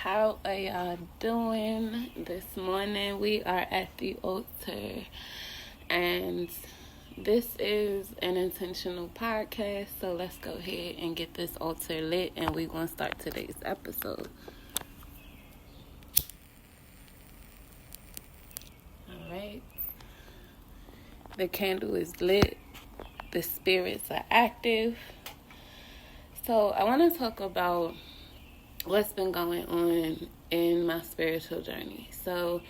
How are y'all doing this morning? We are at the altar, and this is an intentional podcast. So let's go ahead and get this altar lit, and we're going to start today's episode. All right. The candle is lit. The spirits are active. So I want to talk about what's been going on in my spiritual journey. So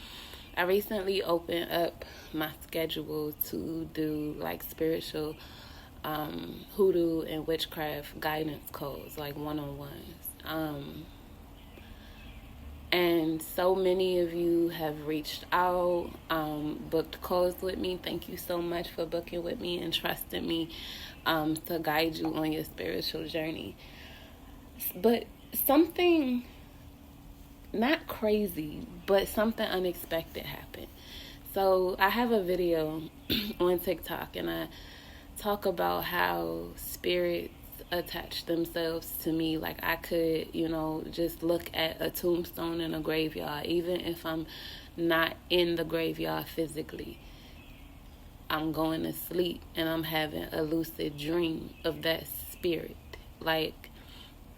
I recently opened up my schedule to do like spiritual hoodoo and witchcraft guidance calls, like one-on-ones. And so many of you have reached out, booked calls with me. Thank you so much for booking with me and trusting me to guide you on your spiritual journey. But something not crazy, but something unexpected happened. So I have a video on TikTok, and I talk about how spirits attach themselves to me. Like I could, just look at a tombstone in a graveyard, even if I'm not in the graveyard physically. I'm going to sleep and I'm having a lucid dream of that spirit.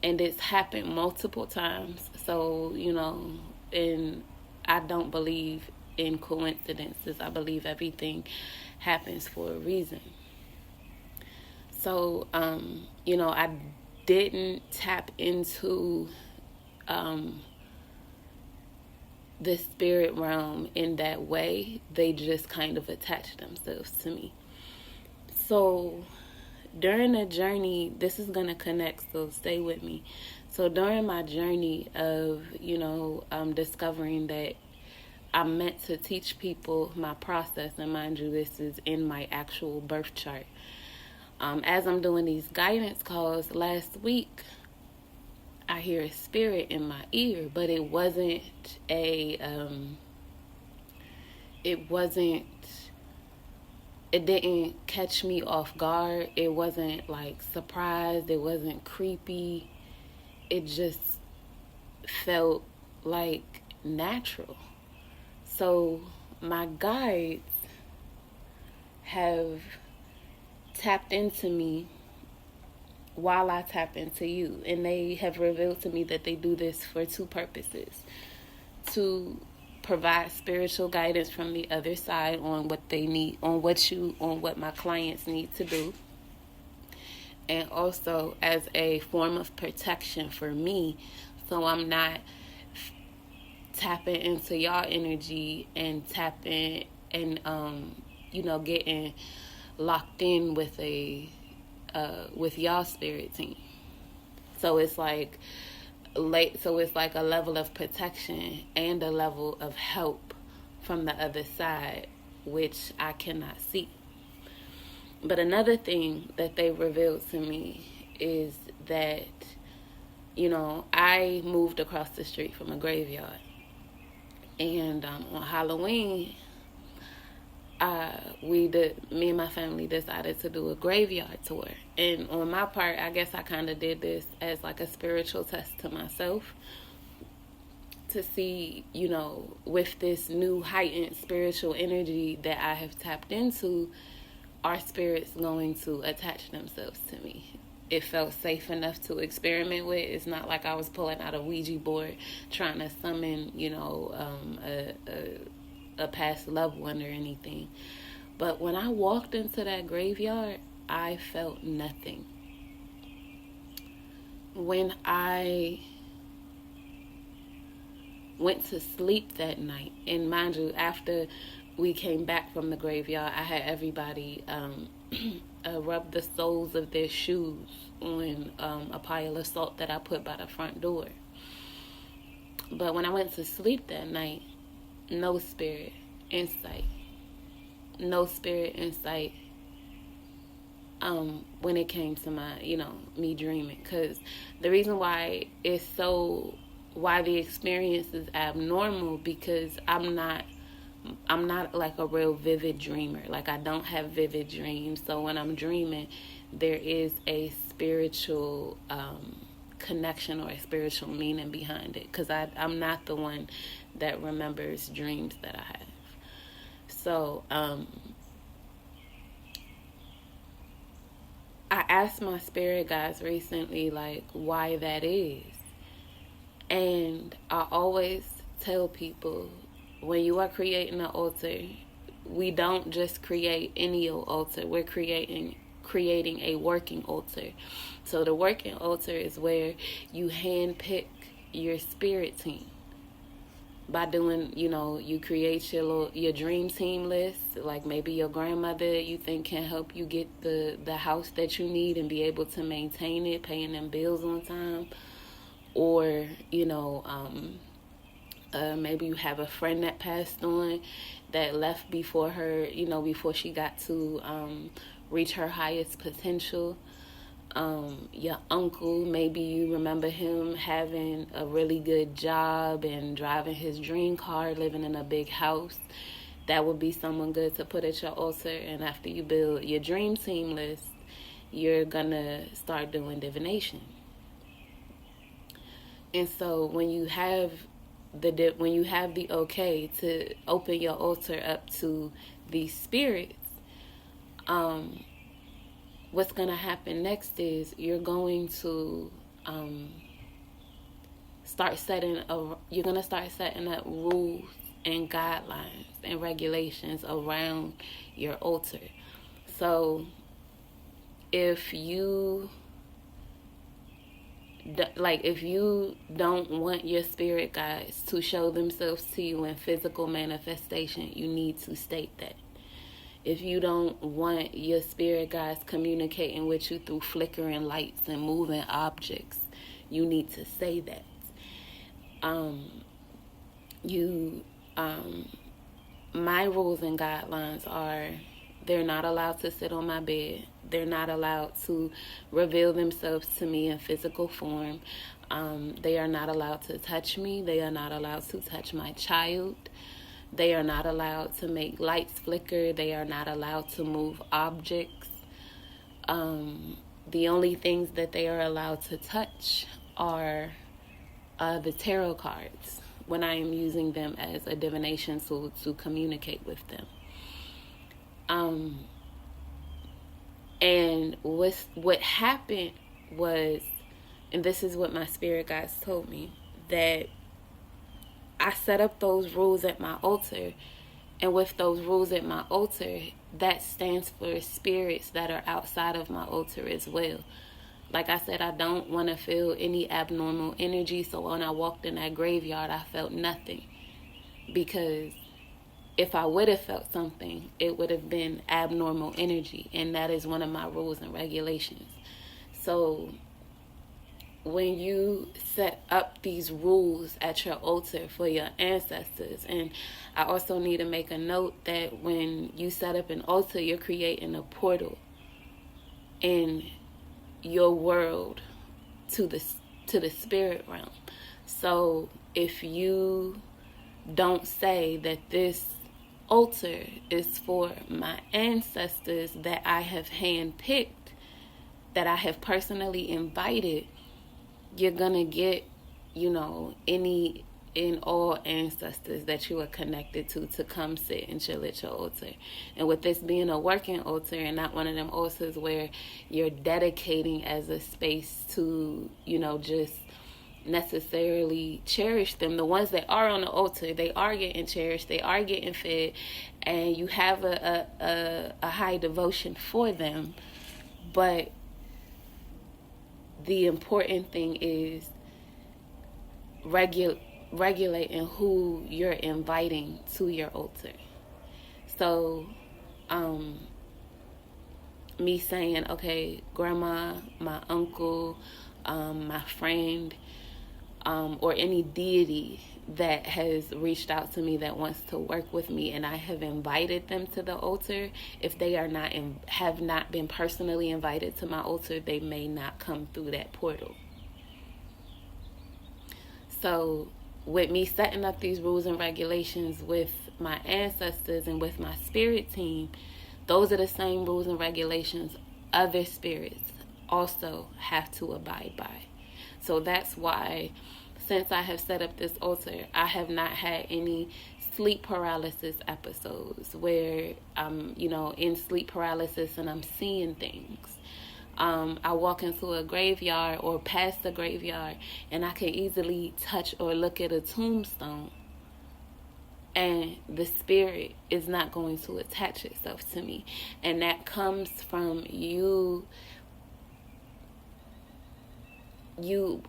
And it's happened multiple times. So, and I don't believe in coincidences. I believe everything happens for a reason. So, I didn't tap into the spirit realm in that way. They just kind of attached themselves to me. So during the journey, this is going to connect, so stay with me. So during my journey of, discovering that I'm meant to teach people my process, and mind you, this is in my actual birth chart. As I'm doing these guidance calls last week, I hear a spirit in my ear, but it didn't catch me off guard. It wasn't like surprised. It wasn't creepy. It just felt like natural. So my guides have tapped into me while I tap into you. And they have revealed to me that they do this for two purposes: to provide spiritual guidance from the other side on what they need, on what my clients need to do, and also as a form of protection for me, so I'm not tapping into y'all energy and tapping and getting locked in with with y'all spirit team. So it's like a level of protection and a level of help from the other side, which I cannot see. But another thing that they revealed to me is that, I moved across the street from a graveyard. And on Halloween, me and my family decided to do a graveyard tour. And on my part, I guess I kind of did this as like a spiritual test to myself, to see, with this new heightened spiritual energy that I have tapped into, are spirits going to attach themselves to me? It felt safe enough to experiment with. It's not like I was pulling out a Ouija board trying to summon, a past loved one or anything. But when I walked into that graveyard, I felt nothing. When I went to sleep that night, and mind you, after we came back from the graveyard, I had everybody rub the soles of their shoes on a pile of salt that I put by the front door. But when I went to sleep that night, no spirit in sight. No spirit in sight when it came to my, me dreaming. Because the reason why the experience is abnormal, because I'm not like a real vivid dreamer. Like I don't have vivid dreams. So when I'm dreaming, there is a spiritual connection or a spiritual meaning behind it, because I'm not the one that remembers dreams that I have. So I asked my spirit guides recently, like, why that is. And I always tell people, when you are creating an altar, we don't just create any old altar. We're creating a working altar. So the working altar is where you handpick your spirit team. By doing, you create your dream team list. Like maybe your grandmother you think can help you get the house that you need and be able to maintain it, paying them bills on time. Or, maybe you have a friend that passed on, that left before her, before she got to reach her highest potential. Your uncle, maybe you remember him having a really good job and driving his dream car, living in a big house. That would be someone good to put at your altar. And after you build your dream team list, you're gonna start doing divination. And so when you have the okay to open your altar up to these spirits, what's going to happen next is you're going to start setting up rules and guidelines and regulations around your altar. So if you don't want your spirit guides to show themselves to you in physical manifestation, you need to state that. If you don't want your spirit guides communicating with you through flickering lights and moving objects, you need to say that. My rules and guidelines are, they're not allowed to sit on my bed. They're not allowed to reveal themselves to me in physical form. They are not allowed to touch me. They are not allowed to touch my child. They are not allowed to make lights flicker. They are not allowed to move objects. The only things that they are allowed to touch are the tarot cards when I am using them as a divination tool to communicate with them. And what happened was, and this is what my spirit guides told me, that I set up those rules at my altar, and with those rules at my altar, that stands for spirits that are outside of my altar as well. Like I said, I don't want to feel any abnormal energy, so when I walked in that graveyard, I felt nothing. Because if I would have felt something, it would have been abnormal energy, and that is one of my rules and regulations. So when you set up these rules at your altar for your ancestors, and I also need to make a note that when you set up an altar, you're creating a portal in your world to the spirit realm. So if you don't say that this altar is for my ancestors that I have handpicked, that I have personally invited, you're gonna get, any and all ancestors that you are connected to come sit and chill at your altar. And with this being a working altar and not one of them altars where you're dedicating as a space to, just necessarily cherish them, the ones that are on the altar, they are getting cherished, they are getting fed, and you have a high devotion for them. But the important thing is regulating who you're inviting to your altar. So me saying, okay, grandma, my uncle, my friend, or any deity that has reached out to me that wants to work with me, and I have invited them to the altar, if they are not have not been personally invited to my altar, they may not come through that portal. So with me setting up these rules and regulations with my ancestors and with my spirit team, those are the same rules and regulations other spirits also have to abide by. So that's why, since I have set up this altar, I have not had any sleep paralysis episodes where I'm, in sleep paralysis and I'm seeing things. I walk into a graveyard or past the graveyard and I can easily touch or look at a tombstone, and the spirit is not going to attach itself to me. And that comes from you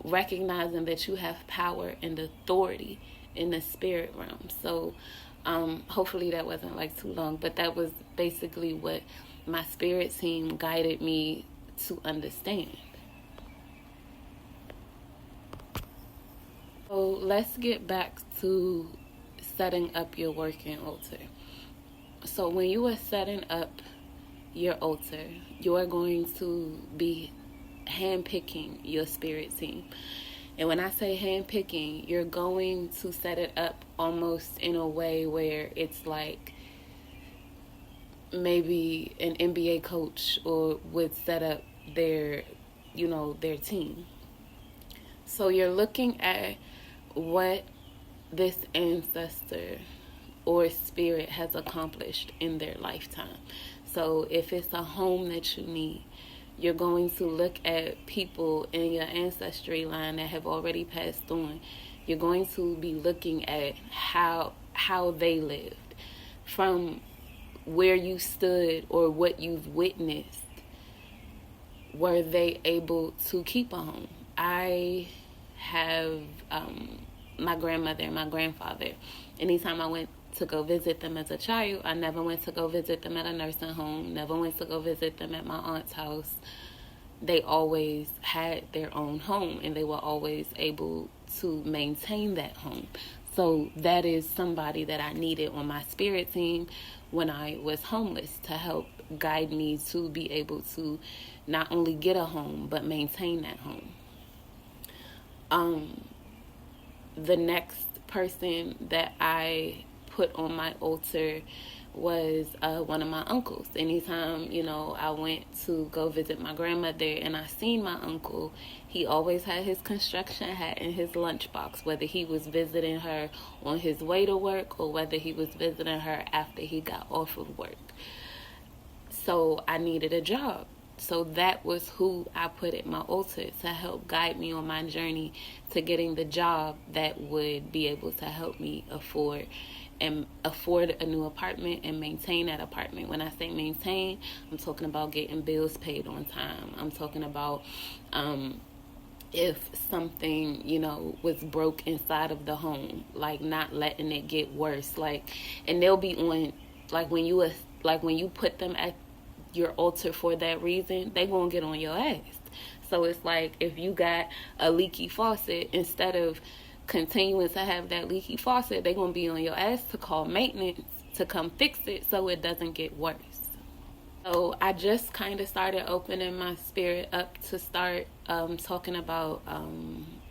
recognizing that you have power and authority in the spirit realm. So hopefully that wasn't like too long, but that was basically what my spirit team guided me to understand. So let's get back to setting up your working altar. So when you are setting up your altar, you are going to be handpicking your spirit team. And when I say handpicking, you're going to set it up almost in a way where it's like maybe an NBA coach or would set up their team. So you're looking at what this ancestor or spirit has accomplished in their lifetime. So if it's a home that you need, you're going to look at people in your ancestry line that have already passed on. You're going to be looking at how they lived, from where you stood or what you've witnessed. Were they able to keep a home? I have my grandmother and my grandfather. Anytime I went to go visit them as a child, I never went to go visit them at a nursing home, never went to go visit them at my aunt's house. They always had their own home, and they were always able to maintain that home. So that is somebody that I needed on my spirit team when I was homeless, to help guide me to be able to not only get a home, but maintain that home. The next person that I put on my altar was one of my uncles. Anytime, I went to go visit my grandmother and I seen my uncle, he always had his construction hat in his lunchbox, whether he was visiting her on his way to work or whether he was visiting her after he got off of work. So I needed a job. So that was who I put at my altar to help guide me on my journey to getting the job that would be able to help me afford a new apartment and maintain that apartment. When I say maintain, I'm talking about getting bills paid on time. I'm talking about if something, was broke inside of the home, like not letting it get worse. And they'll be on, when you put them at your altar for that reason, they won't get on your ass. So it's like, if you got a leaky faucet, instead of continuing to have that leaky faucet, they're going to be on your ass to call maintenance to come fix it so it doesn't get worse. So I just kind of started opening my spirit up to start talking about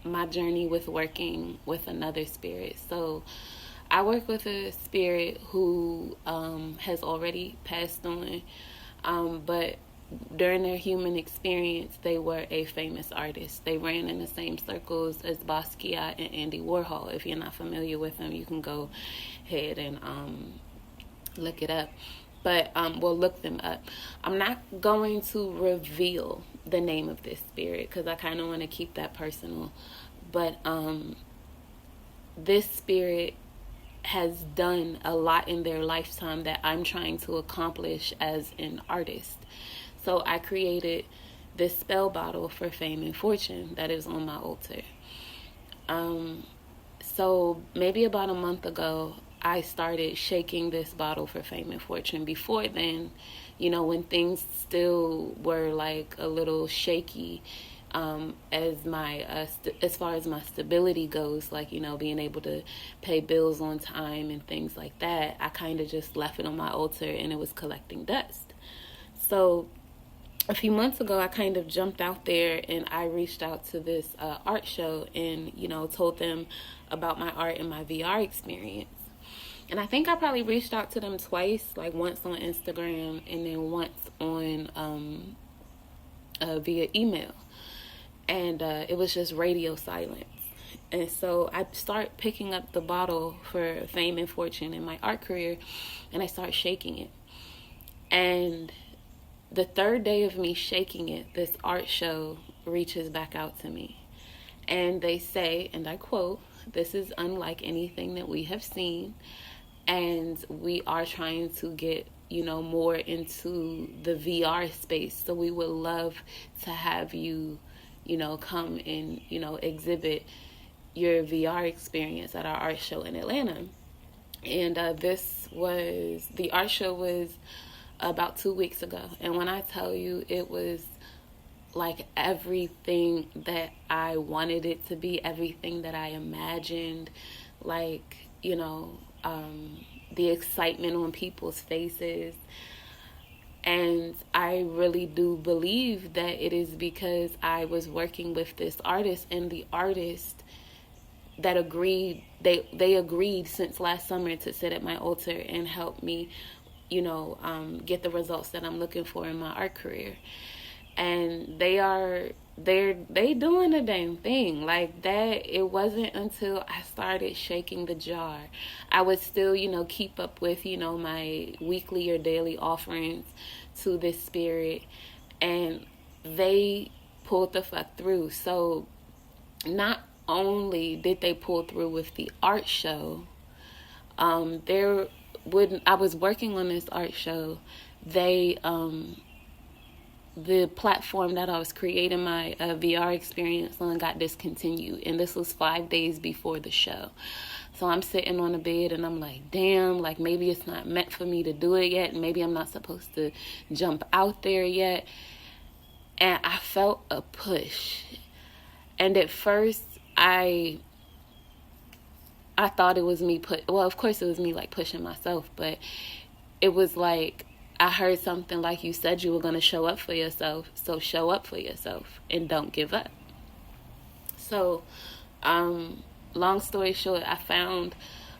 my journey with working with another spirit. So I work with a spirit who has already passed on, but during their human experience, they were a famous artist. They ran in the same circles as Basquiat and Andy Warhol. If you're not familiar with them, you can go ahead and look it up. But we'll look them up. I'm not going to reveal the name of this spirit because I kind of want to keep that personal. But this spirit has done a lot in their lifetime that I'm trying to accomplish as an artist. So I created this spell bottle for fame and fortune that is on my altar. So maybe about a month ago, I started shaking this bottle for fame and fortune. Before then, when things still were like a little shaky, as far as my stability goes, being able to pay bills on time and things like that, I kind of just left it on my altar and it was collecting dust. So a few months ago, I kind of jumped out there and I reached out to this art show and, told them about my art and my VR experience. And I think I probably reached out to them twice, once on Instagram and then once on via email. and it was just radio silence. And so I start picking up the bottle for fame and fortune in my art career, and I start shaking it. And the third day of me shaking it, this art show reaches back out to me. And they say, and I quote, "This is unlike anything that we have seen. And we are trying to get, more into the VR space. So we would love to have you, come and, exhibit your VR experience at our art show in Atlanta." And the art show was about 2 weeks ago. And when I tell you, it was like everything that I wanted it to be, everything that I imagined, like, the excitement on people's faces. And I really do believe that it is because I was working with this artist, and the artist that agreed, they agreed since last summer to sit at my altar and help me, get the results that I'm looking for in my art career. And they're doing the damn thing. Like that, it wasn't until I started shaking the jar. I would still, keep up with, my weekly or daily offerings to this spirit, and they pulled the fuck through. So not only did they pull through with the art show, I was working on this art show. The platform that I was creating my VR experience on got discontinued, and this was 5 days before the show. So I'm sitting on the bed and I'm like, damn, like maybe it's not meant for me to do it yet, and maybe I'm not supposed to jump out there yet. And I felt a push, and at first I thought it was me of course it was me like pushing myself, but it was like I heard something like, "You said you were going to show up for yourself, so show up for yourself and don't give up." So, long story short, I found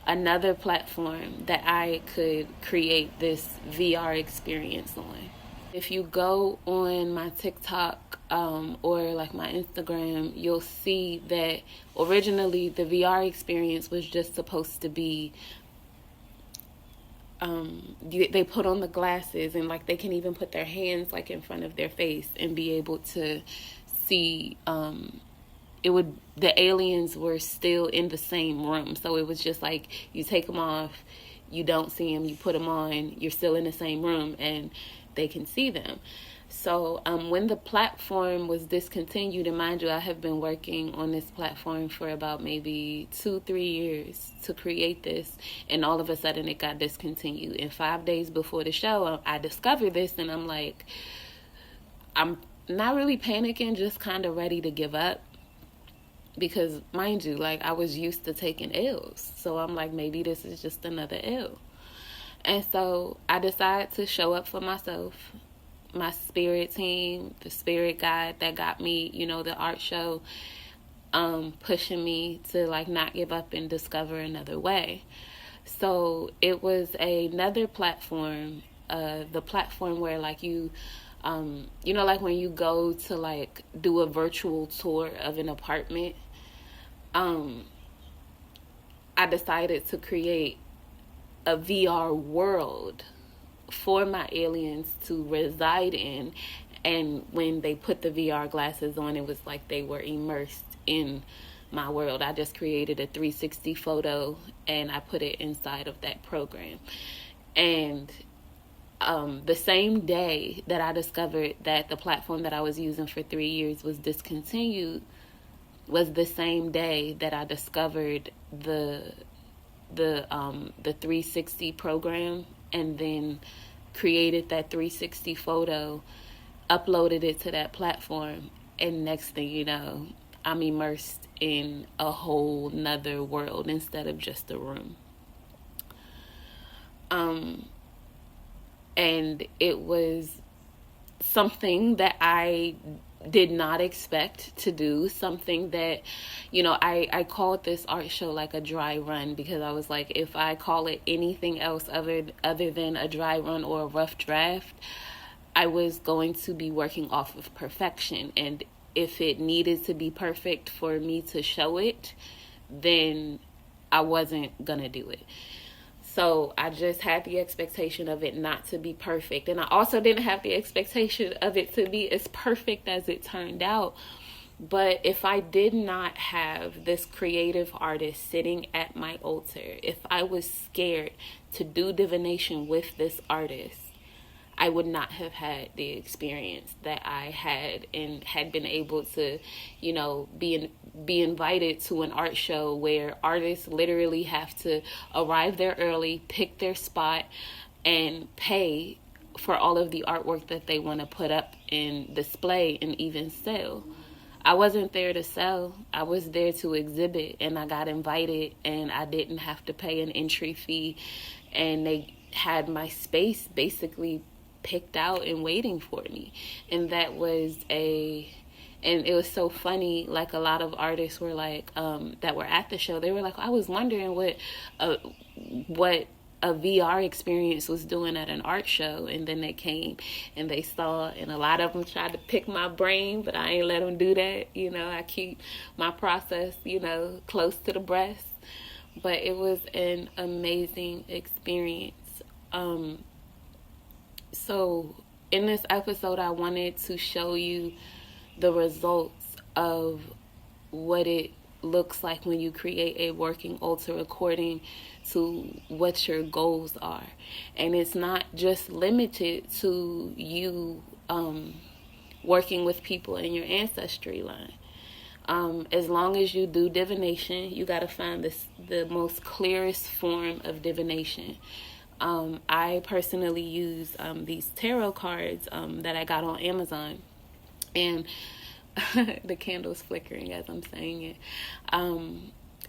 another platform that I could create this VR experience on. If you go on my TikTok or like my Instagram, you'll see that originally the VR experience was just supposed to be they put on the glasses, and like they can even put their hands like in front of their face and be able to see the aliens were still in the same room. So it was just like you take them off, you don't see them, you put them on, you're still in the same room and they can see them. So when the platform was discontinued, and mind you, I have been working on this platform for about maybe 2-3 years to create this, and all of a sudden it got discontinued. And 5 days before the show, I discovered this, and I'm like, I'm not really panicking, just kind of ready to give up. Because mind you, like I was used to taking L's. So I'm like, maybe this is just another L. And so I decided to show up for myself, my spirit team, the spirit guide that got me, the art show, pushing me to like not give up and discover another way. So it was another platform, the platform where like you, like when you go to like do a virtual tour of an apartment, I decided to create a VR world for my aliens to reside in. And when they put the VR glasses on, it was like they were immersed in my world. I just created a 360 photo and I put it inside of that program. And the same day that I discovered that the platform that I was using for 3 years was discontinued was the same day that I discovered the 360 program, and then created that 360 photo, uploaded it to that platform, and next thing you know, I'm immersed in a whole nother world instead of just a room. And it was something that I did not expect to do, something that, I called this art show like a dry run, because I was like, if I call it anything else other than a dry run or a rough draft, I was going to be working off of perfection. And if it needed to be perfect for me to show it, then I wasn't gonna do it. So I just had the expectation of it not to be perfect. And I also didn't have the expectation of it to be as perfect as it turned out. But if I did not have this creative artist sitting at my altar, if I was scared to do divination with this artist, I would not have had the experience that I had, and had been able to, be invited to an art show where artists literally have to arrive there early, pick their spot, and pay for all of the artwork that they want to put up and display and even sell. I wasn't there to sell. I was there to exhibit, and I got invited, and I didn't have to pay an entry fee, and they had my space basically picked out and waiting for me. And that was and it was so funny, like a lot of artists were like, that were at the show, they were like, I was wondering what a VR experience was doing at an art show. And then they came and they saw, and a lot of them tried to pick my brain, but I ain't let them do that. I keep my process, close to the breast. But it was an amazing experience. So in this episode, I wanted to show you the results of what it looks like when you create a working altar according to what your goals are. And it's not just limited to you working with people in your ancestry line. As long as you do divination, you got to find the most clearest form of divination. I personally use these tarot cards that I got on Amazon, and the candle's flickering as I'm saying it.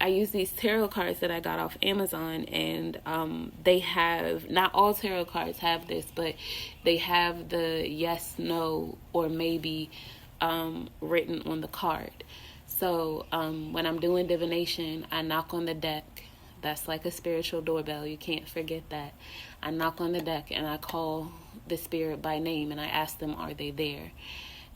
I use these tarot cards that I got off Amazon, and they have, not all tarot cards have this, but they have the yes, no, or maybe written on the card. So when I'm doing divination, I knock on the deck. That's like a spiritual doorbell. You can't forget that. I knock on the deck and I call the spirit by name and I ask them, are they there?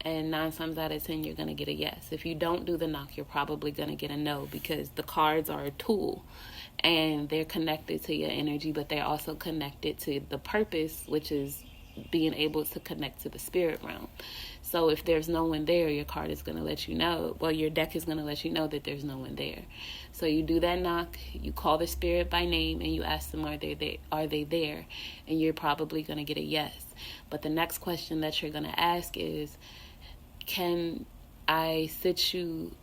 And 9 times out of 10, you're going to get a yes. If you don't do the knock, you're probably going to get a no, because the cards are a tool and they're connected to your energy, but they're also connected to the purpose, which is being able to connect to the spirit realm. So if there's no one there, your card is going to let you know, well, your deck is going to let you know that there's no one there. So you do that knock, you call the spirit by name, and you ask them, are they there? And you're probably going to get a yes. But the next question that you're going to ask is, can I set you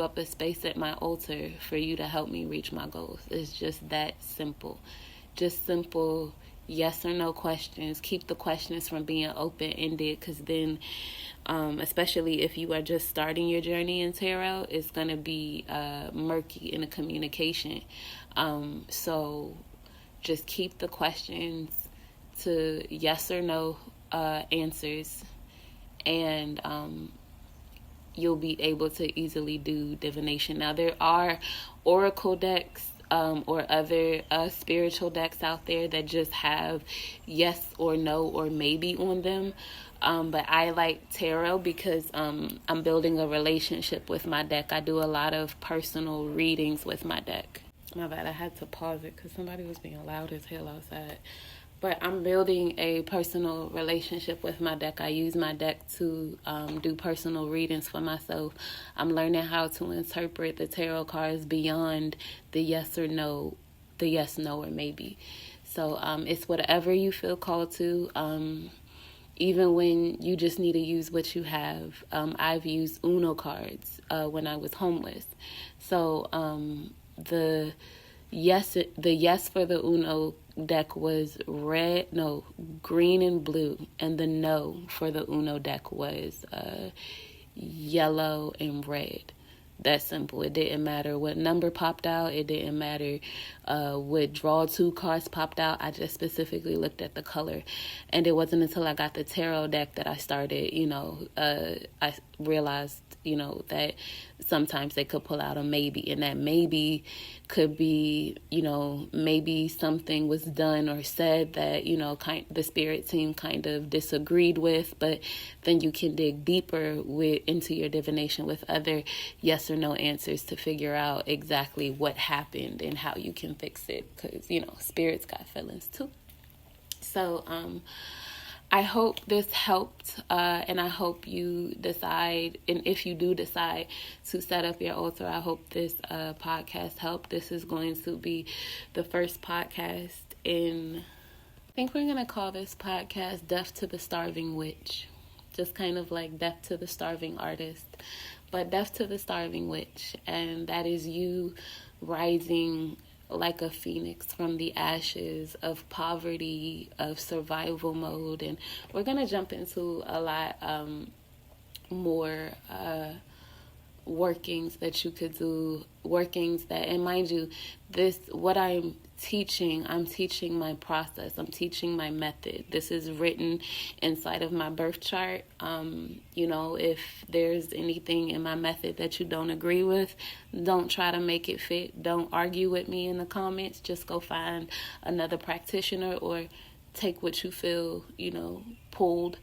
up a space at my altar for you to help me reach my goals? It's just that simple. Just simple yes or no questions. Keep the questions from being open-ended, because then, especially if you are just starting your journey in tarot, it's going to be murky in the communication. So just keep the questions to yes or no answers, and you'll be able to easily do divination. Now, there are oracle decks or other spiritual decks out there that just have yes or no or maybe on them. But I like tarot because I'm building a relationship with my deck. I do a lot of personal readings with my deck. My bad, I had to pause it because somebody was being loud as hell outside. But I'm building a personal relationship with my deck. I use my deck to do personal readings for myself. I'm learning how to interpret the tarot cards beyond the yes or no, the yes, no, or maybe. So it's whatever you feel called to. Even when you just need to use what you have. I've used Uno cards when I was homeless. So the yes for the Uno deck was green and blue, and the no for the Uno deck was yellow and red. that simple. It didn't matter what number popped out. It didn't matter what draw two cards popped out. I just specifically looked at the color. And it wasn't until I got the tarot deck that I started, I realized, that sometimes they could pull out a maybe. And that maybe could be, maybe something was done or said that, the spirit team kind of disagreed with. But then you can dig deeper into your divination with other yes or no answers to figure out exactly what happened and how you can fix it, because spirits got feelings too. So I hope this helped, and I hope you decide, and if you do decide to set up your altar, I hope this podcast helped. This is going to be the first podcast I think we're going to call this podcast Death to the Starving Witch. Just kind of like Death to the Starving Artist, but Death to the Starving Witch. And that is you rising like a phoenix from the ashes of poverty, of survival mode. And we're going to jump into a lot more workings that you could do, and mind you, what I'm teaching my process, I'm teaching my method. This is written inside of my birth chart. If there's anything in my method that you don't agree with, don't try to make it fit. Don't argue with me in the comments. Just go find another practitioner or take what you feel, pulled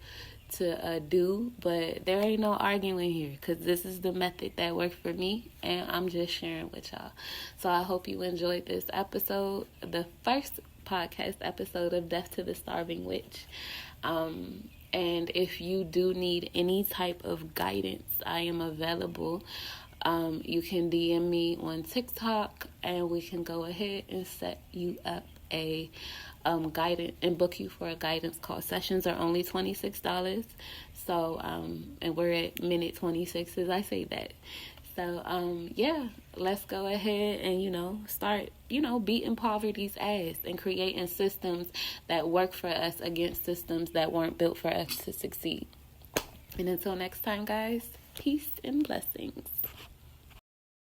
to do. But there ain't no arguing here, because this is the method that worked for me, and I'm just sharing with y'all. So I hope you enjoyed this episode, the first podcast episode of Death to the Starving Witch. And if you do need any type of guidance, I am available. You can DM me on TikTok, and we can go ahead and set you up a guidance and book you for a guidance call. Sessions are only $26. So and we're at minute 26 as I say that. So let's go ahead and start beating poverty's ass and creating systems that work for us against systems that weren't built for us to succeed. And until next time, guys, peace and blessings.